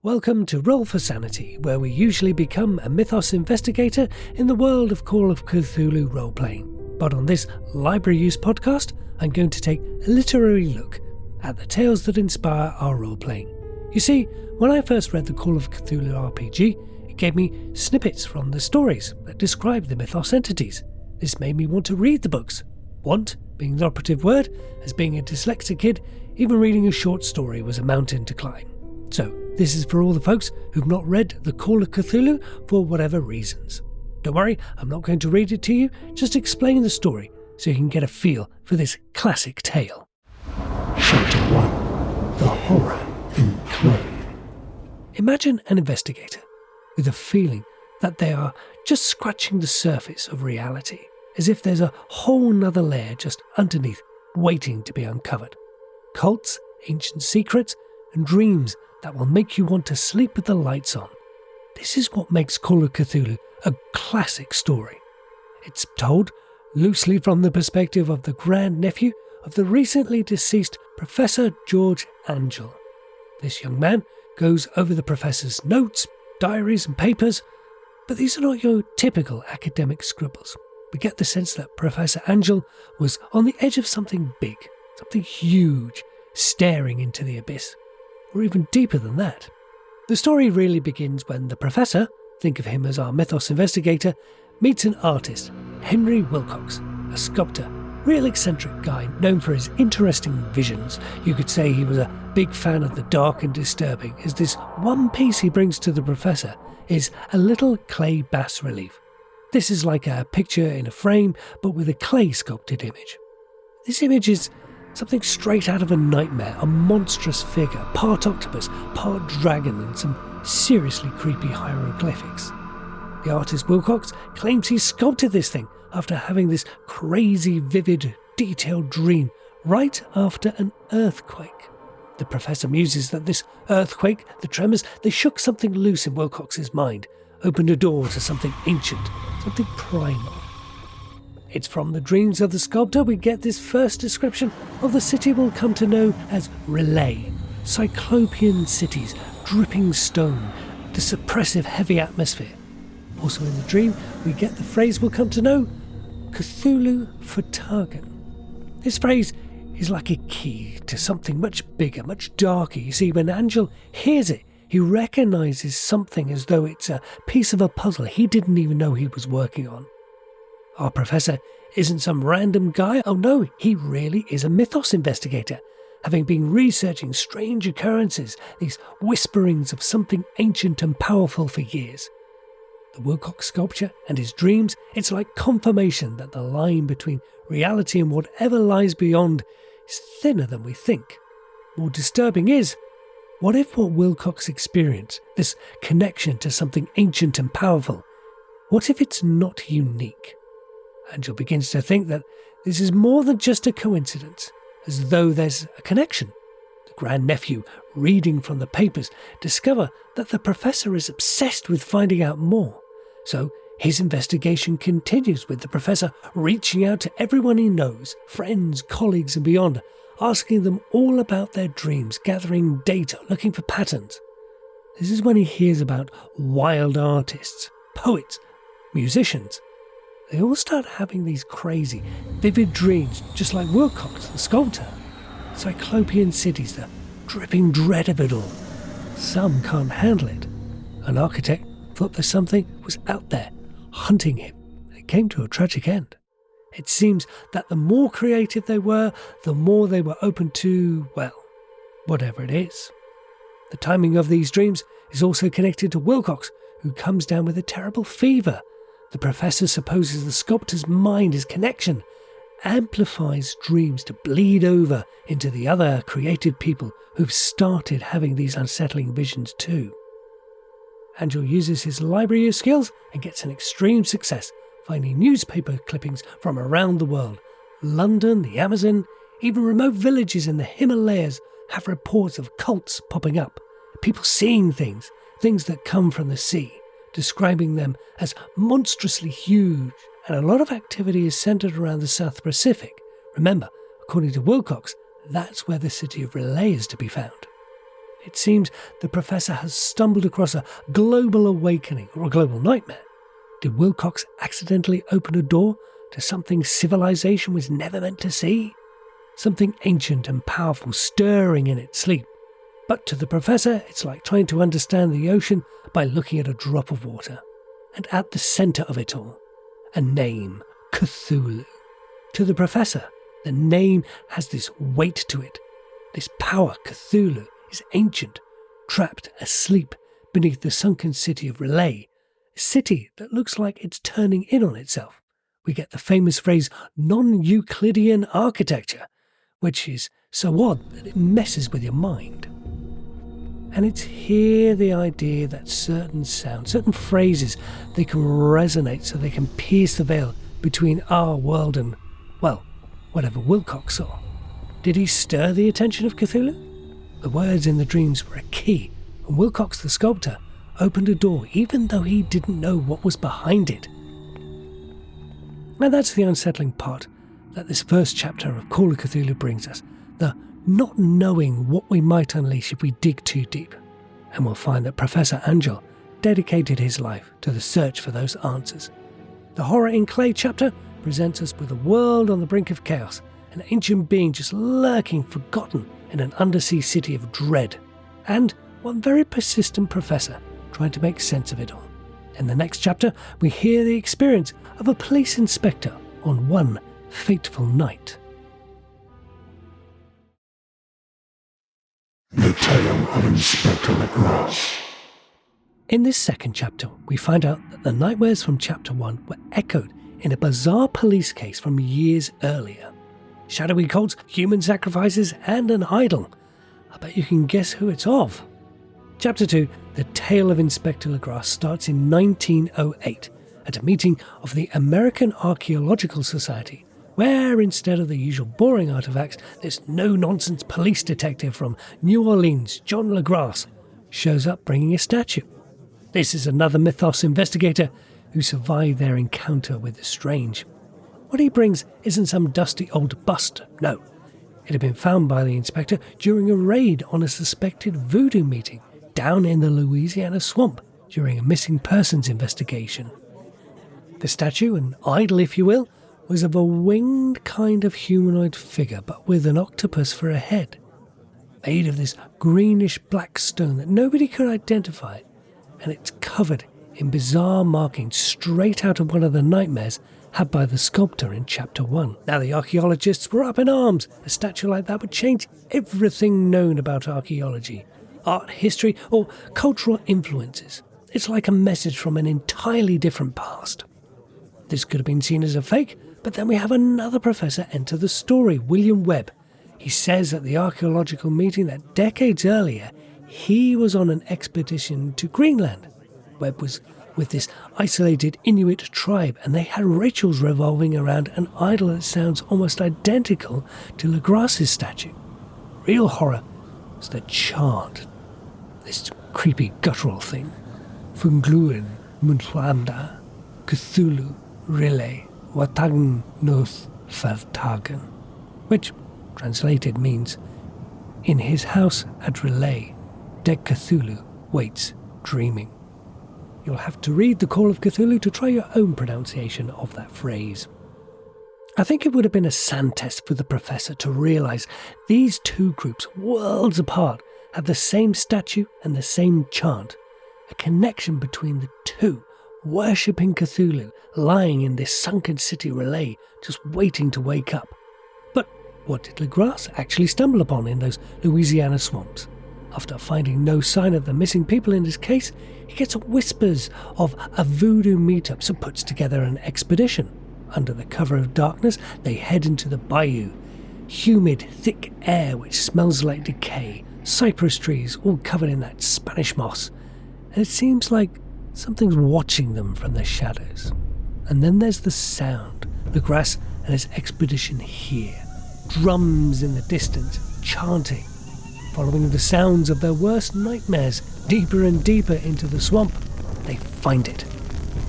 Welcome to Roll for Sanity, where we usually become a mythos investigator in the world of Call of Cthulhu role-playing. But on this library use podcast, I'm going to take a literary look at the tales that inspire our role-playing. You see, when I first read the Call of Cthulhu RPG, it gave me snippets from the stories that describe the mythos entities. This made me want to read the books. Want being the operative word, as being a dyslexic kid, even reading a short story was a mountain to climb. So, this is for all the folks who've not read the Call of Cthulhu for whatever reasons. Don't worry, I'm not going to read it to you, just explain the story so you can get a feel for this classic tale. Chapter 1. The Horror in Clay. Imagine an investigator with a feeling that they are just scratching the surface of reality, as if there's a whole nother layer just underneath waiting to be uncovered. Cults, ancient secrets, and dreams that will make you want to sleep with the lights on. This is what makes Call of Cthulhu a classic story. It's told loosely from the perspective of the grandnephew of the recently deceased Professor George Angel. This young man goes over the professor's notes, diaries and papers, but these are not your typical academic scribbles. We get the sense that Professor Angel was on the edge of something big, something huge, staring into the abyss. Or even deeper than that. The story really begins when the professor, think of him as our mythos investigator, meets an artist, Henry Wilcox, a sculptor, real eccentric guy known for his interesting visions. You could say he was a big fan of the dark and disturbing, as this one piece he brings to the professor is a little clay bas-relief. This is like a picture in a frame, but with a clay sculpted image. This image is something straight out of a nightmare, a monstrous figure, part octopus, part dragon, and some seriously creepy hieroglyphics. The artist Wilcox claims he sculpted this thing after having this crazy, vivid, detailed dream right after an earthquake. The professor muses that this earthquake, the tremors, they shook something loose in Wilcox's mind, opened a door to something ancient, something primal. It's from the dreams of the sculptor we get this first description of the city we'll come to know as Relay, Cyclopean cities, dripping stone, the suppressive heavy atmosphere. Also in the dream we get the phrase we'll come to know, Cthulhu Fhtagn. This phrase is like a key to something much bigger, much darker. You see, when Angel hears it, he recognises something as though it's a piece of a puzzle he didn't even know he was working on. Our professor isn't some random guy. Oh no, he really is a mythos investigator, having been researching strange occurrences, these whisperings of something ancient and powerful for years. The Wilcox sculpture and his dreams, it's like confirmation that the line between reality and whatever lies beyond is thinner than we think. More disturbing is, what if what Wilcox experienced, this connection to something ancient and powerful, what if it's not unique? Angel begins to think that this is more than just a coincidence, as though there's a connection. The grandnephew, reading from the papers, discover that the professor is obsessed with finding out more. So his investigation continues, with the professor reaching out to everyone he knows, friends, colleagues and beyond, asking them all about their dreams, gathering data, looking for patterns. This is when he hears about wild artists, poets, musicians. They all start having these crazy, vivid dreams, just like Wilcox, the sculptor. Cyclopean cities, the dripping dread of it all. Some can't handle it. An architect thought that something was out there, hunting him, and it came to a tragic end. It seems that the more creative they were, the more they were open to, well, whatever it is. The timing of these dreams is also connected to Wilcox, who comes down with a terrible fever. The professor supposes the sculptor's mind, his connection, amplifies dreams to bleed over into the other creative people who've started having these unsettling visions too. Angel uses his library skills and gets an extreme success, finding newspaper clippings from around the world. London, the Amazon, even remote villages in the Himalayas have reports of cults popping up, people seeing things that come from the sea, describing them as monstrously huge, and a lot of activity is centred around the South Pacific. Remember, according to Wilcox, that's where the city of Relay is to be found. it seems the Professor has stumbled across a global awakening or a global nightmare. Did Wilcox accidentally open a door to something civilization was never meant to see? Something ancient and powerful stirring in its sleep. But to the Professor, it's like trying to understand the ocean by looking at a drop of water. And at the centre of it all, a name, Cthulhu. To the Professor, the name has this weight to it. This power, Cthulhu, is ancient, trapped asleep beneath the sunken city of Relay, a city that looks like it's turning in on itself. We get the famous phrase, non-Euclidean architecture, which is so odd that it messes with your mind. And it's here the idea that certain sounds, certain phrases, they can resonate so they can pierce the veil between our world and, well, whatever Wilcox saw. Did he stir the attention of Cthulhu? The words in the dreams were a key, and Wilcox the sculptor opened a door even though he didn't know what was behind it. And that's the unsettling part that this first chapter of Call of Cthulhu brings us, the not knowing what we might unleash if we dig too deep. And we'll find that Professor Angel dedicated his life to the search for those answers. The Horror in Clay chapter presents us with a world on the brink of chaos, an ancient being just lurking forgotten in an undersea city of dread, and one very persistent professor trying to make sense of it all. In the next chapter, we hear the experience of a police inspector on one fateful night. The Tale of Inspector Legras. In this second chapter, we find out that the nightmares from chapter 1 were echoed in a bizarre police case from years earlier. Shadowy cults, human sacrifices, and an idol. I bet you can guess who it's of. Chapter 2, The Tale of Inspector Legras, starts in 1908 at a meeting of the American Archaeological Society, where instead of the usual boring artifacts, this no-nonsense police detective from New Orleans, John Legras, shows up bringing a statue. This is another Mythos investigator who survived their encounter with the strange. What he brings isn't some dusty old bust, no. It had been found by the inspector during a raid on a suspected voodoo meeting down in the Louisiana swamp during a missing persons investigation. The statue, an idol if you will, was of a winged kind of humanoid figure but with an octopus for a head, made of this greenish-black stone that nobody could identify, and it's covered in bizarre markings straight out of one of the nightmares had by the sculptor in chapter 1. Now the archaeologists were up in arms. A statue like that would change everything known about archaeology, art history, or cultural influences. It's like a message from an entirely different past. This could have been seen as a fake, but then we have another professor enter the story, William Webb. He says at the archaeological meeting that decades earlier, he was on an expedition to Greenland. Webb was with this isolated Inuit tribe, and they had rituals revolving around an idol that sounds almost identical to Legras's statue. Real horror was the chant, this creepy guttural thing. Fungluin Munwanda Cthulhu Relay Watagn Noth Vertagen, which translated means, in his house at Relay, dead Cthulhu waits dreaming. You'll have to read the Call of Cthulhu to try your own pronunciation of that phrase. I think it would have been a sand test for the professor to realise these two groups, worlds apart, have the same statue and the same chant, a connection between the two, worshipping Cthulhu, lying in this sunken city Relay, just waiting to wake up. But what did Legras actually stumble upon in those Louisiana swamps? After finding no sign of the missing people in his case, he gets whispers of a voodoo meetup, so puts together an expedition. Under the cover of darkness, they head into the bayou. Humid, thick air which smells like decay, cypress trees all covered in that Spanish moss, and it seems like something's watching them from the shadows. And then there's the sound. Legras and his expedition hear drums in the distance, chanting. Following the sounds of their worst nightmares deeper and deeper into the swamp, they find it.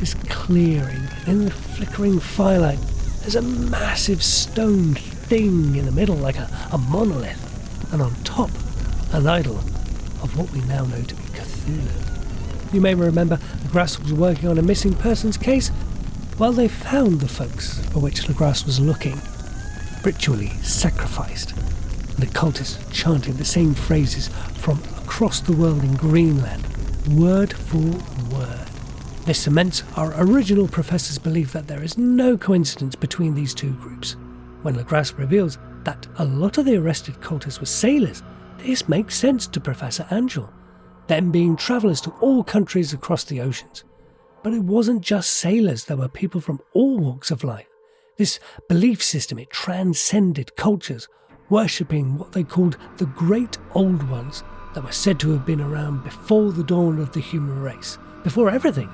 This clearing, and in the flickering firelight, there's a massive stone thing in the middle, like a monolith, and on top, an idol of what we now know to be Cthulhu. You may remember Legras was working on a missing persons case. Well, they found the folks for which Legras was looking, ritually sacrificed. The cultists chanted the same phrases from across the world in Greenland, word for word. This cements our original professor's belief that there is no coincidence between these two groups. When Legras reveals that a lot of the arrested cultists were sailors, this makes sense to Professor Angel, them being travellers to all countries across the oceans. But it wasn't just sailors, there were people from all walks of life. This belief system, it transcended cultures, worshipping what they called the Great Old Ones that were said to have been around before the dawn of the human race, before everything.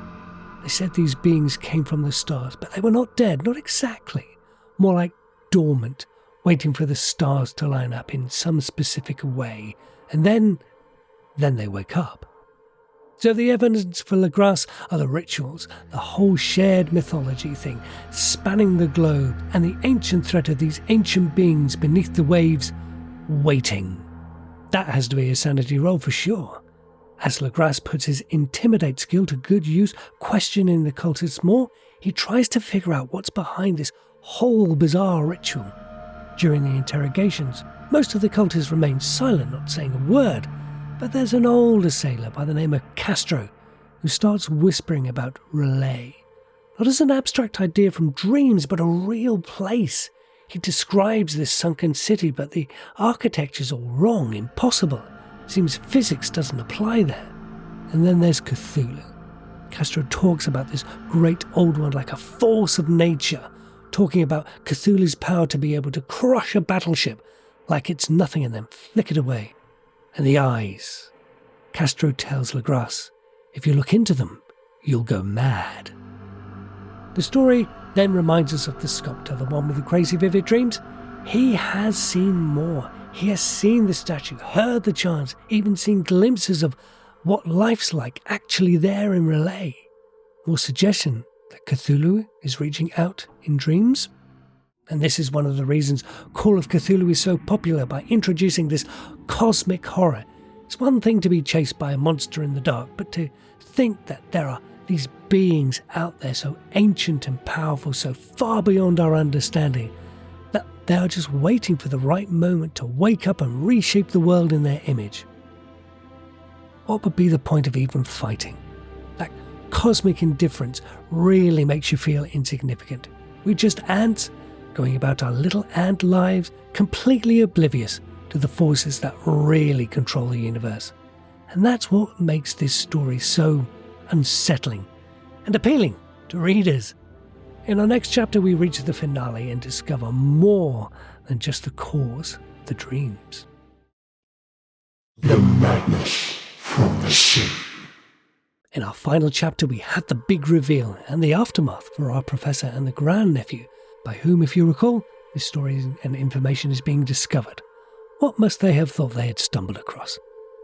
They said these beings came from the stars, but they were not dead, not exactly, more like dormant, waiting for the stars to line up in some specific way, and then they wake up. So the evidence for Legras are the rituals, the whole shared mythology thing, spanning the globe, and the ancient threat of these ancient beings beneath the waves, waiting. That has to be a sanity roll for sure. As Legras puts his intimidate skill to good use, questioning the cultists more, he tries to figure out what's behind this whole bizarre ritual. During the interrogations, most of the cultists remain silent, not saying a word, but there's an older sailor by the name of Castro who starts whispering about Relay. Not as an abstract idea from dreams, but a real place. He describes this sunken city, but the architecture's all wrong, impossible. Seems physics doesn't apply there. And then there's Cthulhu. Castro talks about this great old one like a force of nature, talking about Cthulhu's power to be able to crush a battleship like it's nothing and then flick it away. And the eyes. Castro tells Legras, if you look into them, you'll go mad. The story then reminds us of the sculptor, the one with the crazy vivid dreams. He has seen more. He has seen the statue, heard the chants, even seen glimpses of what life's like actually there in Relay. More suggestion that Cthulhu is reaching out in dreams? And this is one of the reasons Call of Cthulhu is so popular, by introducing this cosmic horror. It's one thing to be chased by a monster in the dark, but to think that there are these beings out there so ancient and powerful, so far beyond our understanding, that they are just waiting for the right moment to wake up and reshape the world in their image. What would be the point of even fighting? That cosmic indifference really makes you feel insignificant. We're just ants going about our little ant lives, completely oblivious to the forces that really control the universe. And that's what makes this story so unsettling and appealing to readers. In our next chapter, we reach the finale and discover more than just the cause of the dreams. The madness from the sea. In our final chapter, we have the big reveal and the aftermath for our professor and the grandnephew, by whom, if you recall, this story and information is being discovered. What must they have thought they had stumbled across?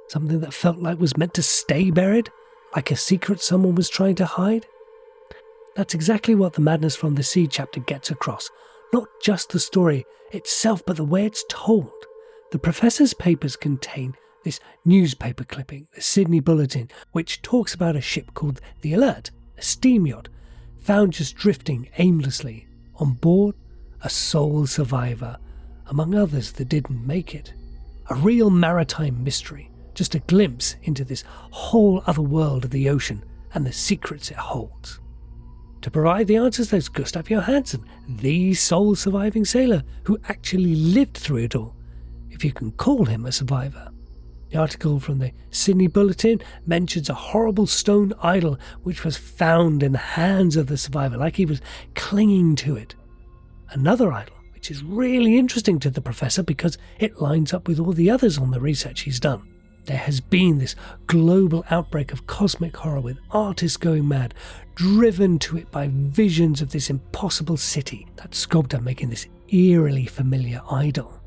Something that felt like was meant to stay buried? Like a secret someone was trying to hide? That's exactly what the Madness from the Sea chapter gets across. Not just the story itself, but the way it's told. The professor's papers contain this newspaper clipping, the Sydney Bulletin, which talks about a ship called the Alert, a steam yacht, found just drifting aimlessly. On board, a sole survivor, among others that didn't make it. A real maritime mystery, just a glimpse into this whole other world of the ocean and the secrets it holds. To provide the answers, there's Gustav Johansson, the sole surviving sailor who actually lived through it all, if you can call him a survivor. The article from the Sydney Bulletin mentions a horrible stone idol which was found in the hands of the survivor, like he was clinging to it. Another idol, which is really interesting to the professor because it lines up with all the others on the research he's done. There has been this global outbreak of cosmic horror with artists going mad, driven to it by visions of this impossible city, that sculptor making this eerily familiar idol.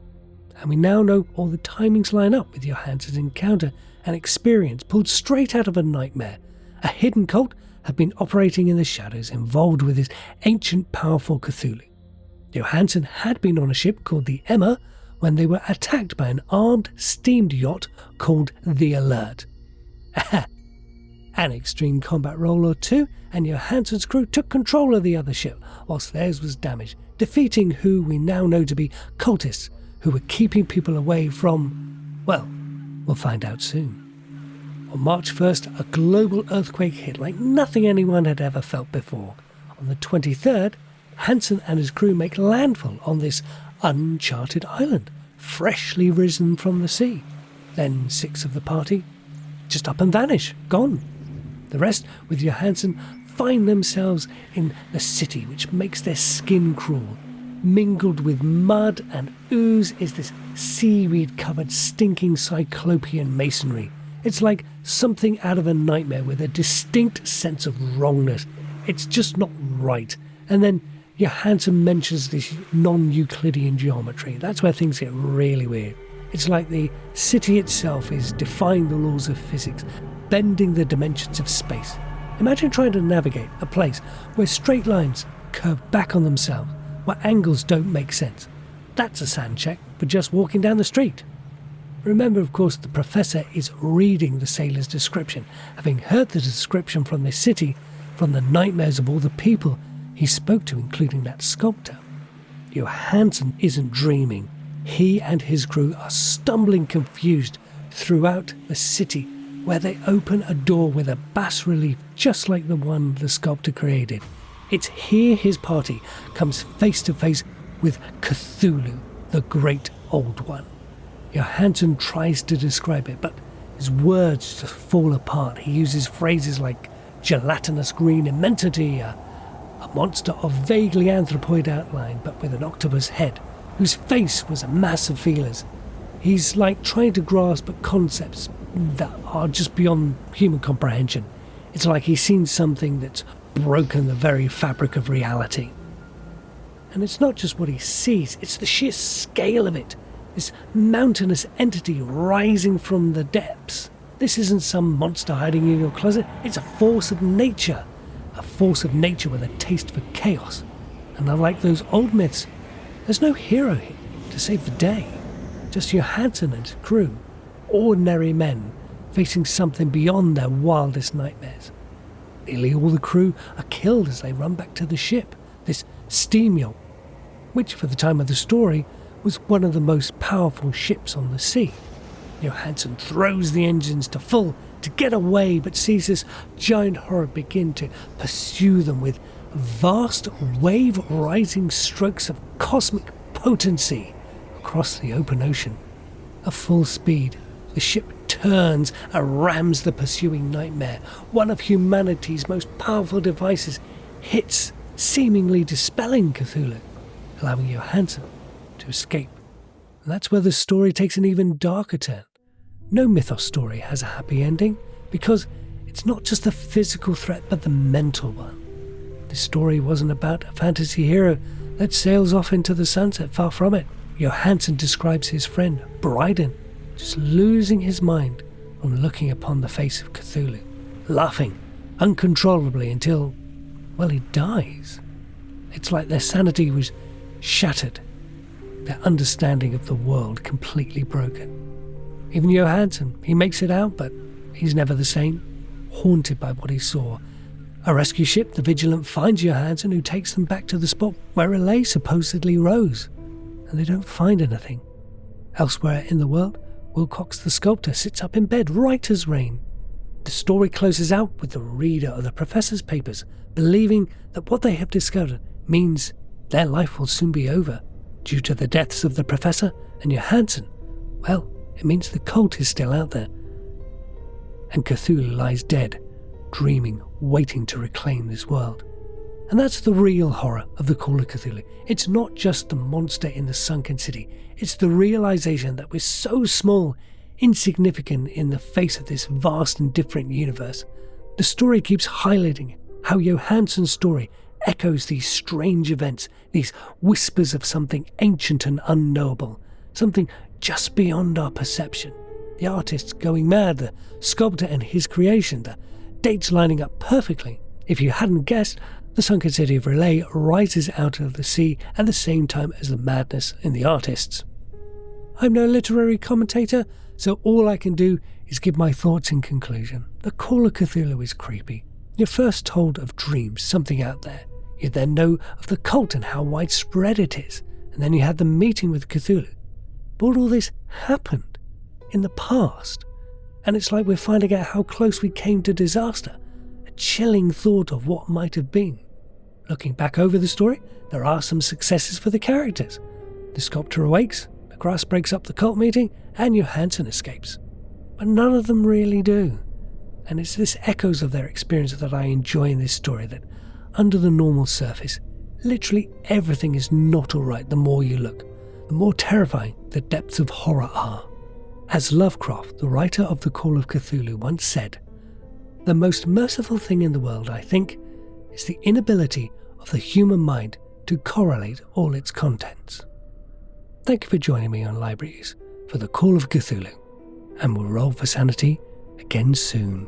And we now know all the timings line up with Johansson's encounter and experience pulled straight out of a nightmare. A hidden cult had been operating in the shadows, involved with this ancient, powerful Cthulhu. Johansson had been on a ship called the Emma, when they were attacked by an armed, steamed yacht called the Alert. An extreme combat roll or two, and Johansson's crew took control of the other ship, whilst theirs was damaged, defeating who we now know to be cultists, who were keeping people away from, well, we'll find out soon. On March 1st, a global earthquake hit like nothing anyone had ever felt before. On the 23rd, Hansen and his crew make landfall on this uncharted island, freshly risen from the sea. Then 6 of the party just up and vanish, gone. The rest, with Johansson, find themselves in the city, which makes their skin crawl. Mingled with mud and ooze is this seaweed-covered, stinking cyclopean masonry. It's like something out of a nightmare with a distinct sense of wrongness. It's just not right. And then Johansson mentions this non-Euclidean geometry. That's where things get really weird. It's like the city itself is defying the laws of physics, bending the dimensions of space. Imagine trying to navigate a place where straight lines curve back on themselves, where angles don't make sense. That's a sand check for just walking down the street. Remember, of course, the professor is reading the sailor's description, having heard the description from this city, from the nightmares of all the people he spoke to, including that sculptor. Johansson isn't dreaming. He and his crew are stumbling confused throughout the city, where they open a door with a bas-relief just like the one the sculptor created. It's here his party comes face to face with Cthulhu, the Great Old One. Johansson tries to describe it, but his words just fall apart. He uses phrases like gelatinous green immensity, a monster of vaguely anthropoid outline but with an octopus head, whose face was a mass of feelers. He's like trying to grasp at concepts that are just beyond human comprehension. It's like he's seen something that's broken the very fabric of reality. And it's not just what he sees, it's the sheer scale of it. This mountainous entity rising from the depths. This isn't some monster hiding in your closet, it's a force of nature. A force of nature with a taste for chaos. And unlike those old myths, there's no hero here to save the day. Just Johansson and his crew, ordinary men facing something beyond their wildest nightmares. Nearly all the crew are killed as they run back to the ship, this steam yacht, which for the time of the story was one of the most powerful ships on the sea. Johansson throws the engines to full to get away, but sees this giant horror begin to pursue them with vast wave-rising strokes of cosmic potency across the open ocean. At full speed, the ship turns and rams the pursuing nightmare. One of humanity's most powerful devices hits, seemingly dispelling Cthulhu, allowing Johansson to escape. And that's where the story takes an even darker turn. No mythos story has a happy ending, because it's not just the physical threat but the mental one. This story wasn't about a fantasy hero that sails off into the sunset. Far from it. Johansson describes his friend, Bryden, just losing his mind on looking upon the face of Cthulhu, laughing uncontrollably until, well, he dies. It's like their sanity was shattered, their understanding of the world completely broken. Even Johansson, he makes it out, but he's never the same, haunted by what he saw. A rescue ship, the Vigilant, finds Johansson, who takes them back to the spot where Relay supposedly rose, and they don't find anything. Elsewhere in the world, Wilcox the sculptor sits up in bed right as rain. The story closes out with the reader of the professor's papers believing that what they have discovered means their life will soon be over. Due to the deaths of the professor and Johansson, well, it means the cult is still out there. And Cthulhu lies dead, dreaming, waiting to reclaim this world. And that's the real horror of the Call of Cthulhu. It's not just the monster in the sunken city. It's the realization that we're so small, insignificant in the face of this vast and different universe. The story keeps highlighting how Johansson's story echoes these strange events, these whispers of something ancient and unknowable, something just beyond our perception. The artist going mad, the sculptor and his creation, the dates lining up perfectly. If you hadn't guessed, the sunken city of Relay rises out of the sea at the same time as the madness in the artists. I'm no literary commentator, so all I can do is give my thoughts in conclusion. The Call of Cthulhu is creepy. You're first told of dreams, something out there. You then know of the cult and how widespread it is, and then you have the meeting with Cthulhu. But all this happened in the past, and it's like we're finding out how close we came to disaster, a chilling thought of what might have been. Looking back over the story, there are some successes for the characters. The sculptor awakes, the grass breaks up the cult meeting, and Johansson escapes. But none of them really do. And it's this echoes of their experience that I enjoy in this story, that under the normal surface, literally everything is not alright the more you look, the more terrifying the depths of horror are. As Lovecraft, the writer of the Call of Cthulhu, once said, "The most merciful thing in the world, I think, is the inability of the human mind to correlate all its contents." Thank you for joining me on Library Use for the Call of Cthulhu, and we'll roll for sanity again soon.